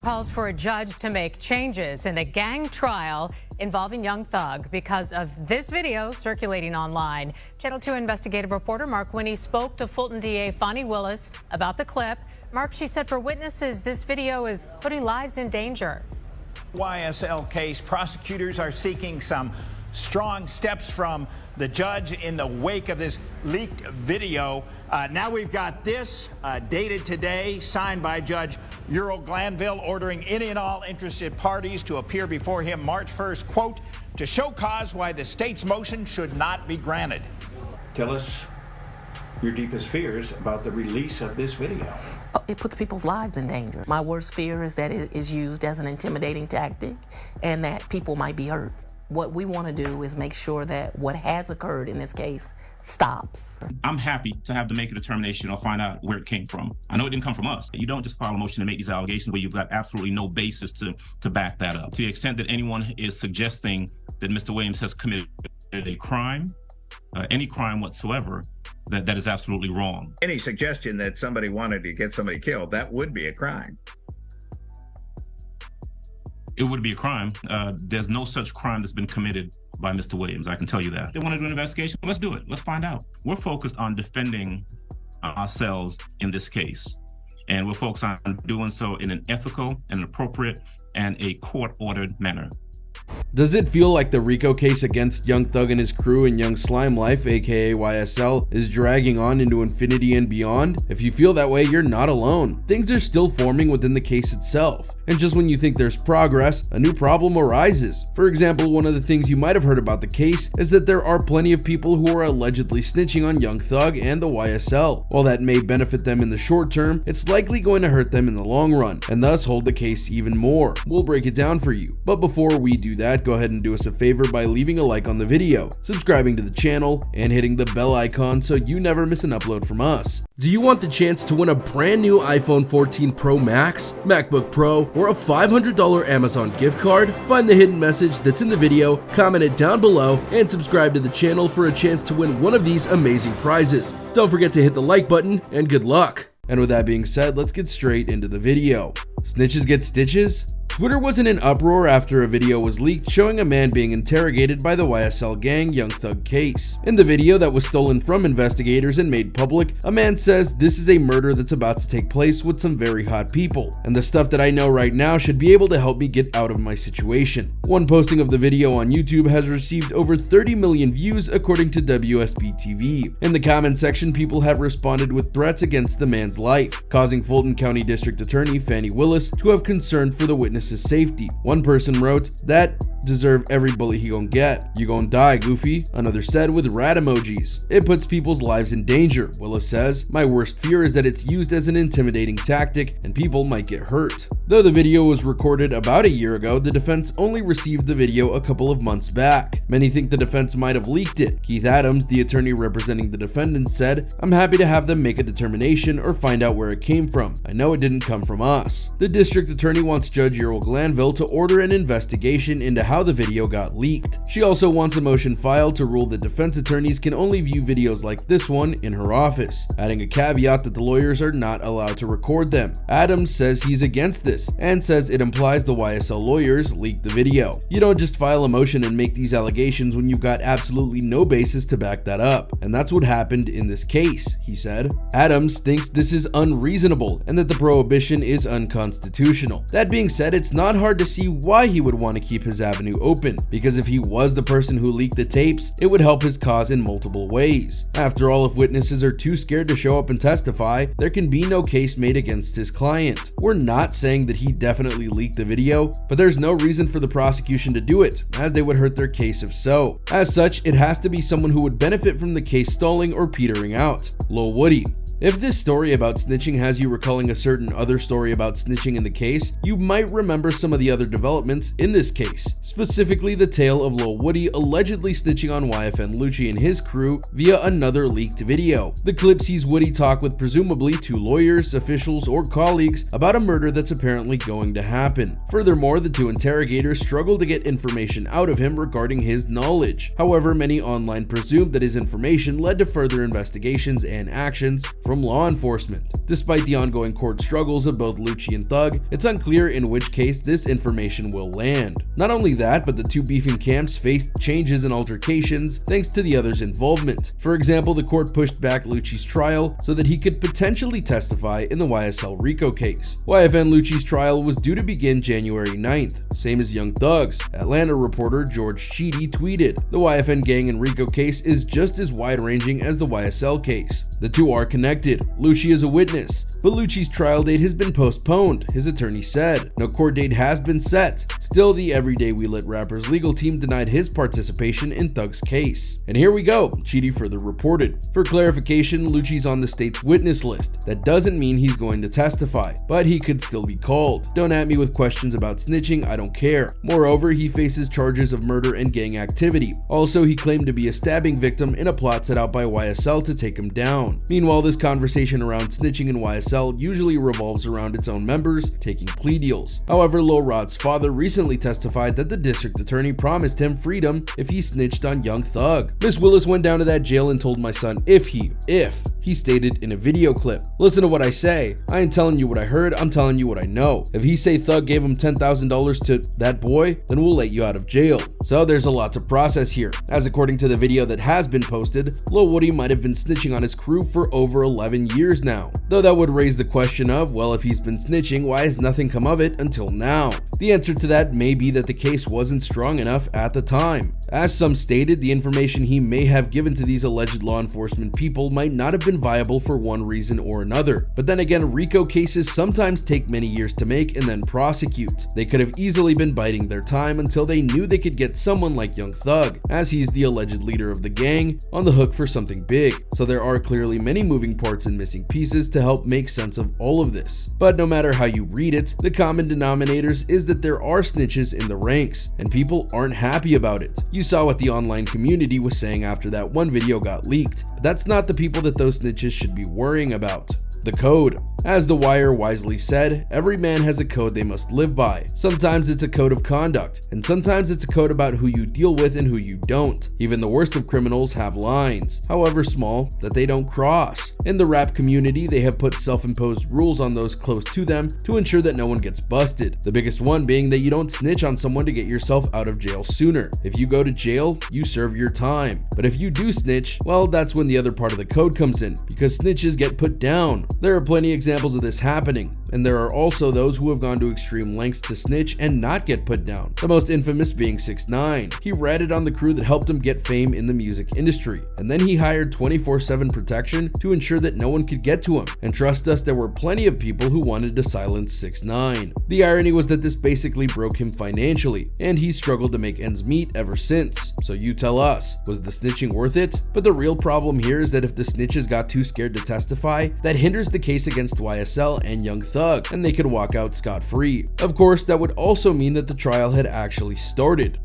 calls for a judge to make changes in the gang trial involving Young Thug because of this video circulating online. Channel 2 investigative reporter Mark Winnie spoke to Fulton DA Fani Willis about the clip. Mark, she said for witnesses, this video is putting lives in danger. YSL case, prosecutors are seeking some strong steps from the judge in the wake of this leaked video. Now we've got this dated today, signed by Judge Earl Glanville, ordering any and all interested parties to appear before him March 1st, quote, to show cause why the state's motion should not be granted. Tell us your deepest fears about the release of this video. It puts people's lives in danger. My worst fear is that it is used as an intimidating tactic and that people might be hurt. What we want to do is make sure that what has occurred in this case stops. I'm happy to have to make a determination or find out where it came from. I know it didn't come from us. You don't just file a motion to make these allegations where you've got absolutely no basis to back that up. To the extent that anyone is suggesting that Mr. Williams has committed a crime, any crime whatsoever, that is absolutely wrong. Any suggestion that somebody wanted to get somebody killed, that would be a crime. It would be a crime. There's no such crime that's been committed by Mr. Williams. I can tell you that. They want to do an investigation? Let's do it. Let's find out. We're focused on defending ourselves in this case. And we're focused on doing so in an ethical and appropriate and a court-ordered manner. Does it feel like the RICO case against Young Thug and his crew in Young Slime Life, aka YSL, is dragging on into infinity and beyond? If you feel that way, you're not alone. Things are still forming within the case itself. And just when you think there's progress, a new problem arises. For example, one of the things you might have heard about the case is that there are plenty of people who are allegedly snitching on Young Thug and the YSL. While that may benefit them in the short term, it's likely going to hurt them in the long run, and thus hold the case even more. We'll break it down for you. But before we do that, go ahead and do us a favor by leaving a like on the video, subscribing to the channel, and hitting the bell icon so you never miss an upload from us. Do you want the chance to win a brand new iPhone 14 Pro Max, MacBook Pro, or a $500 Amazon gift card? Find the hidden message that's in the video, comment it down below, and subscribe to the channel for a chance to win one of these amazing prizes. Don't forget to hit the like button, and good luck. And with that being said, let's get straight into the video. Snitches get stitches? Twitter was in an uproar after a video was leaked showing a man being interrogated by the YSL gang Young Thug case. In the video that was stolen from investigators and made public, a man says this is a murder that's about to take place with some very hot people, and the stuff that I know right now should be able to help me get out of my situation. One posting of the video on YouTube has received over 30 million views according to WSB TV. In the comment section, people have responded with threats against the man's life, causing Fulton County District Attorney Fani Willis to have concern for the witness's safety. One person wrote, "That deserve every bullet he gon' get. You gon' die, Goofy." Another said with rat emojis. "It puts people's lives in danger," Willis says. "My worst fear is that it's used as an intimidating tactic and people might get hurt." Though the video was recorded about a year ago, the defense only received the video a couple of months back. Many think the defense might have leaked it. Keith Adams, the attorney representing the defendant, said, "I'm happy to have them make a determination or find out where it came from. I know it didn't come from us." The district attorney wants Judge Earl Glanville to order an investigation into how the video got leaked. She also wants a motion filed to rule that defense attorneys can only view videos like this one in her office, adding a caveat that the lawyers are not allowed to record them. Adams says he's against this and says it implies the YSL lawyers leaked the video. You don't just file a motion and make these allegations when you've got absolutely no basis to back that up, and that's what happened in this case, he said. Adams thinks this is unreasonable and that the prohibition is unconstitutional. That being said, it's not hard to see why he would want to keep his avenue open, because if he was the person who leaked the tapes, it would help his cause in multiple ways. After all, if witnesses are too scared to show up and testify, there can be no case made against his client. We're not saying that he definitely leaked the video, but there's no reason for the prosecution to do it, as they would hurt their case if so. As such, it has to be someone who would benefit from the case stalling or petering out. Lil Woody. If this story about snitching has you recalling a certain other story about snitching in the case, you might remember some of the other developments in this case, specifically the tale of Lil Woody allegedly snitching on YFN Lucci and his crew via another leaked video. The clip sees Woody talk with presumably two lawyers, officials, or colleagues about a murder that's apparently going to happen. Furthermore, the two interrogators struggle to get information out of him regarding his knowledge. However, many online presumed that his information led to further investigations and actions from law enforcement. Despite the ongoing court struggles of both Lucci and Thug, it's unclear in which case this information will land. Not only that, but the two beefing camps faced changes and altercations thanks to the other's involvement. For example, the court pushed back Lucci's trial so that he could potentially testify in the YSL RICO case. YFN Lucci's trial was due to begin January 9th, same as Young Thug's. Atlanta reporter George Cheedy tweeted, "The YFN gang and RICO case is just as wide-ranging as the YSL case. The two are connected. Lucci is a witness, but Lucci's trial date has been postponed," his attorney said. No court date has been set. Still, the Everyday We Lit Rappers legal team denied his participation in Thug's case. And here we go, Cheedy further reported. For clarification, Lucci's on the state's witness list. That doesn't mean he's going to testify, but he could still be called. Don't at me with questions about snitching, I don't care. Moreover, he faces charges of murder and gang activity. Also, he claimed to be a stabbing victim in a plot set out by YSL to take him down. Meanwhile, this conversation around snitching in YSL usually revolves around its own members taking plea deals. However, Lil Rod's father recently testified that the district attorney promised him freedom if he snitched on Young Thug. "Miss Willis went down to that jail and told my son if he stated in a video clip. Listen to what I say. I ain't telling you what I heard, I'm telling you what I know. If he say Thug gave him $10,000 to that boy, then we'll let you out of jail." So there's a lot to process here, as according to the video that has been posted, Lil Woody might have been snitching on his crew for over 11 years now. Though that would raise the question of, well, if he's been snitching, why has nothing come of it until now? The answer to that may be that the case wasn't strong enough at the time. As some stated, the information he may have given to these alleged law enforcement people might not have been viable for one reason or another. But then again, RICO cases sometimes take many years to make and then prosecute. They could have easily been biding their time until they knew they could get someone like Young Thug, as he's the alleged leader of the gang, on the hook for something big. So there are clearly many moving parts and missing pieces to help make sense of all of this. But no matter how you read it, the common denominators is that there are snitches in the ranks, and people aren't happy about it. You saw what the online community was saying after that one video got leaked, but that's not the people that those snitches should be worrying about. The code. As The Wire wisely said, every man has a code they must live by. Sometimes it's a code of conduct, and sometimes it's a code about who you deal with and who you don't. Even the worst of criminals have lines, however small, that they don't cross. In the rap community, they have put self-imposed rules on those close to them to ensure that no one gets busted. The biggest one being that you don't snitch on someone to get yourself out of jail sooner. If you go to jail, you serve your time. But if you do snitch, well, that's when the other part of the code comes in, because snitches get put down. There are plenty of examples of this happening, and there are also those who have gone to extreme lengths to snitch and not get put down, the most infamous being 6ix9ine. He ratted on the crew that helped him get fame in the music industry, and then he hired 24/7 protection to ensure that no one could get to him, and trust us, there were plenty of people who wanted to silence 6ix9ine. The irony was that this basically broke him financially, and he struggled to make ends meet ever since. So you tell us, was the snitching worth it? But the real problem here is that if the snitches got too scared to testify, that hinders the case against YSL and Young Thug, and they could walk out scot-free. Of course, that would also mean that the trial had actually started.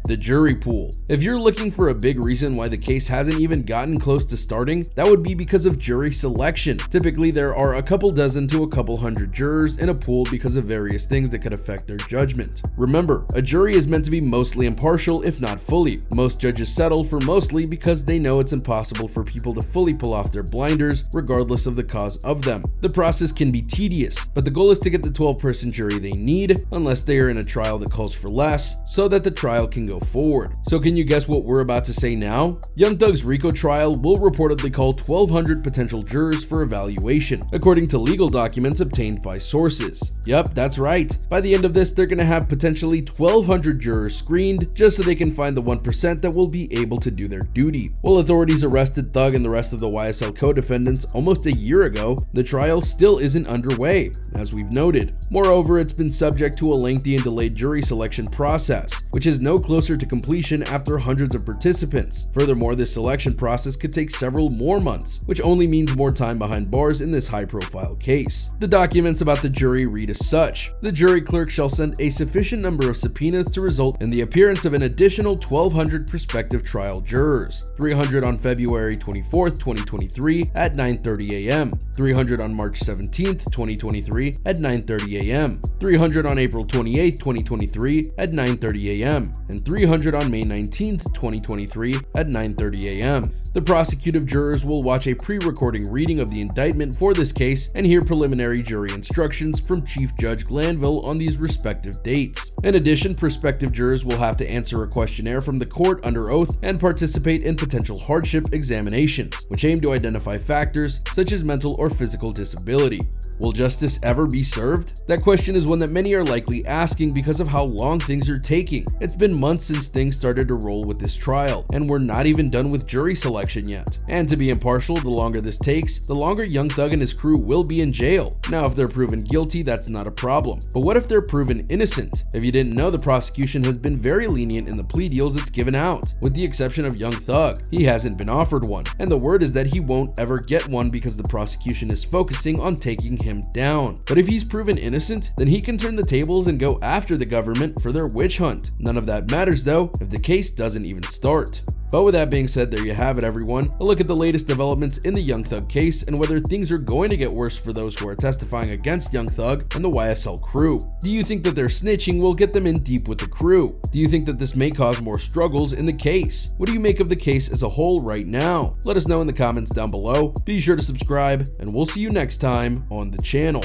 The jury pool. If you're looking for a big reason why the case hasn't even gotten close to starting, that would be because of jury selection. Typically, there are a couple dozen to a couple hundred jurors in a pool because of various things that could affect their judgment. Remember, a jury is meant to be mostly impartial, if not fully. Most judges settle for mostly because they know it's impossible for people to fully pull off their blinders, regardless of the cause of them. The process can be tedious, but the goal is to get the 12-person jury they need, unless they are in a trial that calls for less, so that the trial can go forward. So can you guess what we're about to say now? Young Thug's RICO trial will reportedly call 1,200 potential jurors for evaluation, according to legal documents obtained by sources. Yep, that's right. By the end of this, they're gonna have potentially 1,200 jurors screened just so they can find the 1% that will be able to do their duty. While authorities arrested Thug and the rest of the YSL co-defendants almost a year ago, the trial still isn't underway, as we've noted. Moreover, it's been subject to a lengthy and delayed jury selection process, which is no closer to completion after hundreds of participants. Furthermore, this selection process could take several more months, which only means more time behind bars in this high-profile case. The documents about the jury read as such: the jury clerk shall send a sufficient number of subpoenas to result in the appearance of an additional 1,200 prospective trial jurors, 300 on February 24th, 2023 at 9:30 a.m., 300 on March 17th, 2023 at 9:30 a.m., 300 on April 28th, 2023 at 9:30 a.m., and 300 on May 19th, 2023 at 9:30 a.m. The prosecutive jurors will watch a pre-recording reading of the indictment for this case and hear preliminary jury instructions from Chief Judge Glanville on these respective dates. In addition, prospective jurors will have to answer a questionnaire from the court under oath and participate in potential hardship examinations, which aim to identify factors such as mental or physical disability. Will justice ever be served? That question is one that many are likely asking because of how long things are taking. It's been months since things started to roll with this trial, and we're not even done with jury selection yet. And to be impartial, the longer this takes, the longer Young Thug and his crew will be in jail. Now, if they're proven guilty, that's not a problem. But what if they're proven innocent? If you didn't know, the prosecution has been very lenient in the plea deals it's given out, with the exception of Young Thug. He hasn't been offered one, and the word is that he won't ever get one because the prosecution is focusing on taking him down. But if he's proven innocent, then he can turn the tables and go after the government for their witch hunt. None of that matters though if the case doesn't even start. But with that being said, there you have it everyone, a look at the latest developments in the Young Thug case and whether things are going to get worse for those who are testifying against Young Thug and the YSL crew. Do you think that their snitching will get them in deep with the crew? Do you think that this may cause more struggles in the case? What do you make of the case as a whole right now? Let us know in the comments down below. Be sure to subscribe and we'll see you next time on the channel.